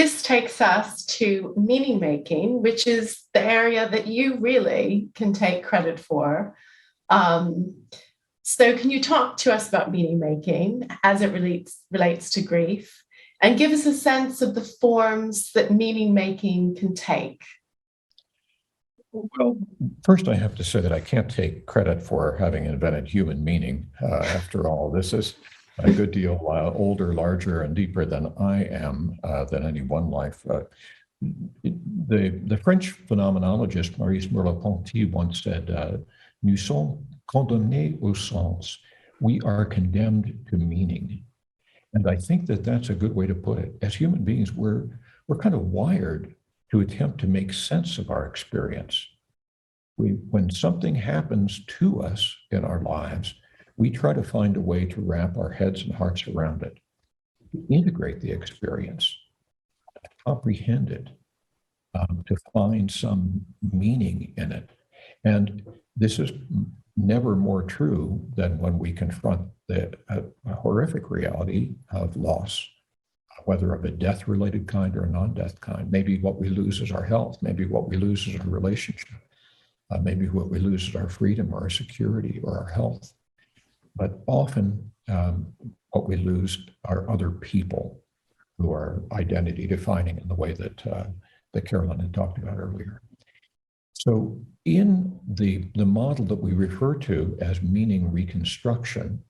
this takes us to meaning making, which is the area that you really can take credit for. So can you talk to us about meaning making as it relates to grief, and give us a sense of the forms that meaning making can take? Well, first I have to say that I can't take credit for having invented human meaning. After all, this is a good deal older, larger, and deeper than I am, than any one life. The French phenomenologist Maurice Merleau-Ponty once said, "Nous sommes condamnés au sens." We are condemned to meaning. And I think that that's a good way to put it. As human beings, we're kind of wired to attempt to make sense of our experience. When something happens to us in our lives, we try to find a way to wrap our heads and hearts around it, to integrate the experience, to comprehend it, to find some meaning in it. And this is never more true than when we confront the horrific reality of loss, whether of a death-related kind or a non-death kind. Maybe what we lose is our health. Maybe what we lose is our relationship. Maybe what we lose is our freedom or our security or our health. But often what we lose are other people who are identity defining in the way that Carolyn had talked about earlier. So in the model that we refer to as meaning reconstruction,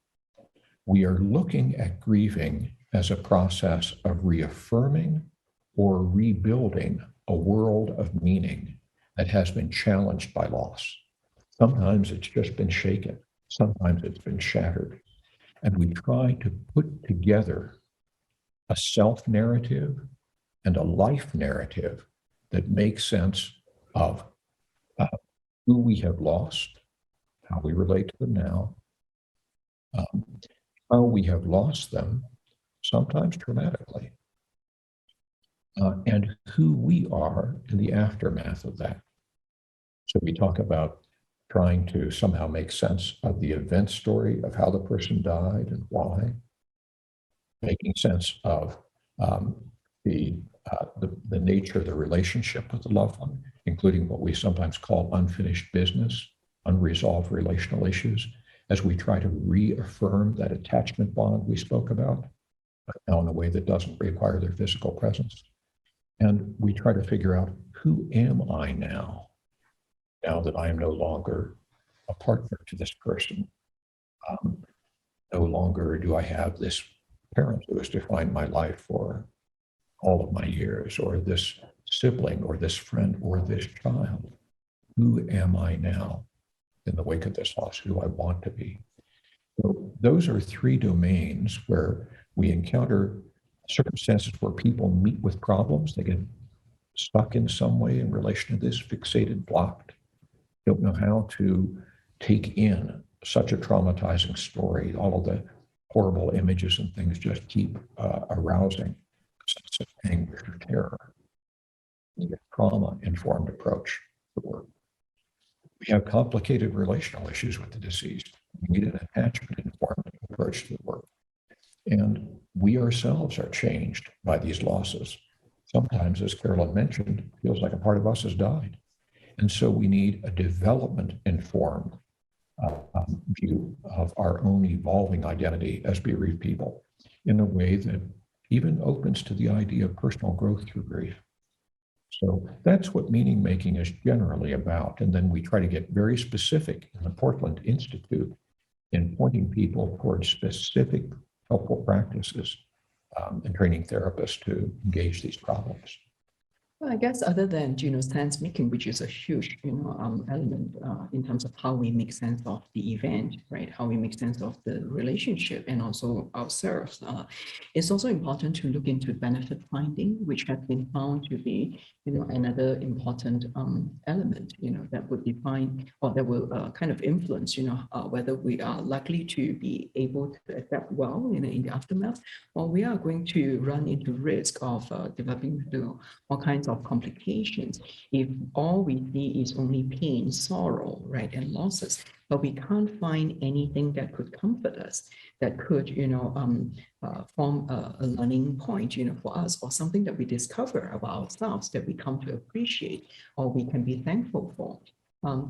we are looking at grieving as a process of reaffirming or rebuilding a world of meaning that has been challenged by loss. Sometimes it's just been shaken. Sometimes it's been shattered. And we try to put together a self-narrative and a life narrative that makes sense of who we have lost, how we relate to them now, how we have lost them, sometimes dramatically, and who we are in the aftermath of that. So we talk about trying to somehow make sense of the event story of how the person died and why, making sense of the nature of the relationship with the loved one, including what we sometimes call unfinished business, unresolved relational issues, as we try to reaffirm that attachment bond we spoke about, but now in a way that doesn't require their physical presence. And we try to figure out, who am I now that I am no longer a partner to this person? No longer do I have this parent who has defined my life for all of my years, or this sibling, or this friend, or this child. Who am I now in the wake of this loss? Who I want to be? So those are three domains where we encounter circumstances where people meet with problems. They get stuck in some way in relation to this, fixated, blocked, don't know how to take in such a traumatizing story. All of the horrible images and things just keep arousing a sense of anguish or terror. A trauma-informed approach to the work. We have complicated relational issues with the deceased. We need an attachment-informed approach to the work. And we ourselves are changed by these losses. Sometimes, as Carolyn mentioned, it feels like a part of us has died. And so we need a development-informed view of our own evolving identity as bereaved people in a way that even opens to the idea of personal growth through grief. So that's what meaning making is generally about. And then we try to get very specific in the Portland Institute in pointing people towards specific helpful practices and training therapists to engage these problems. Well, I guess other than, sense making, which is a huge, element in terms of how we make sense of the event, right? How we make sense of the relationship and also ourselves. It's also important to look into benefit finding, which has been found to be, another important element, that would define or that will kind of influence, whether we are likely to be able to adapt well, in the aftermath, or we are going to run into risk of developing all kinds of of complications if all we see is only pain, sorrow, right, and losses, but we can't find anything that could comfort us, that could, form a learning point, for us, or something that we discover about ourselves that we come to appreciate or we can be thankful for.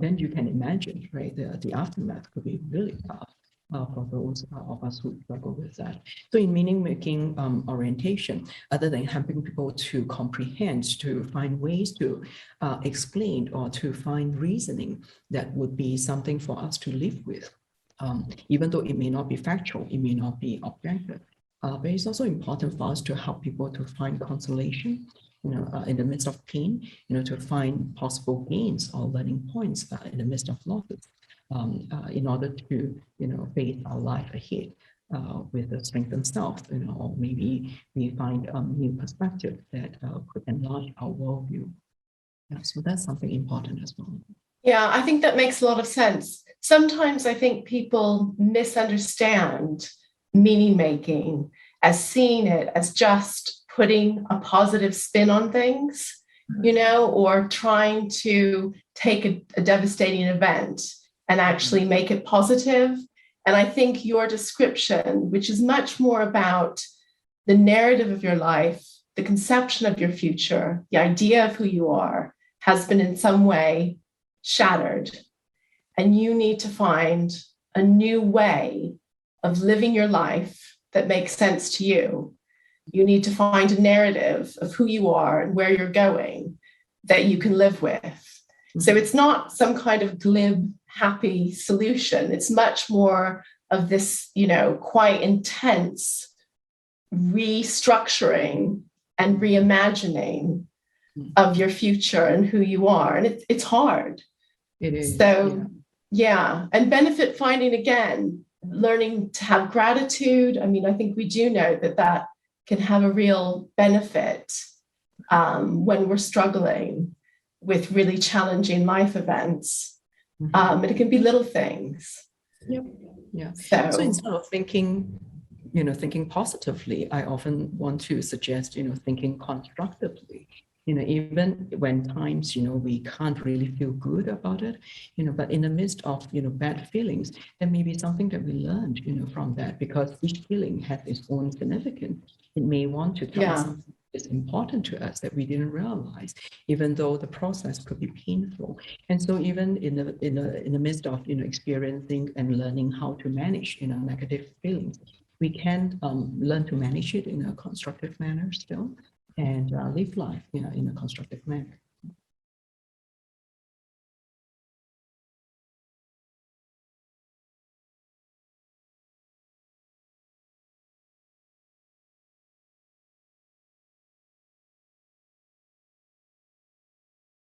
Then you can imagine, right, the aftermath could be really tough for those of us who struggle with that. So in meaning-making orientation, other than helping people to comprehend, to find ways to explain or to find reasoning that would be something for us to live with, even though it may not be factual, it may not be objective. But it's also important for us to help people to find consolation, in the midst of pain, to find possible gains or learning points in the midst of losses, in order to, face our life ahead with a strengthened self, or maybe we find new perspective that could enlarge our worldview. Yeah, so that's something important as well. Yeah, I think that makes a lot of sense. Sometimes I think people misunderstand meaning making as seeing it as just putting a positive spin on things, or trying to take a devastating event and actually make it positive. And I think your description, which is much more about the narrative of your life, the conception of your future, the idea of who you are, has been in some way shattered. And you need to find a new way of living your life that makes sense to you. You need to find a narrative of who you are and where you're going that you can live with. Mm-hmm. So it's not some kind of glib, happy solution. It's much more of this, quite intense restructuring and reimagining of your future and who you are. And it's hard. It is. So, yeah. And benefit finding, again, learning to have gratitude. I mean, I think we do know that can have a real benefit when we're struggling with really challenging life events. And it can be little things. Yep. Yeah. So instead of thinking positively, I often want to suggest, thinking constructively. Even when times, we can't really feel good about it, but in the midst of, bad feelings, there may be something that we learned, from that, because each feeling has its own significance. It may want to tell us something that's important to us that we didn't realize, even though the process could be painful. And so even in the midst of, experiencing and learning how to manage, negative feelings, we can learn to manage it in a constructive manner still, and live life, in a constructive manner.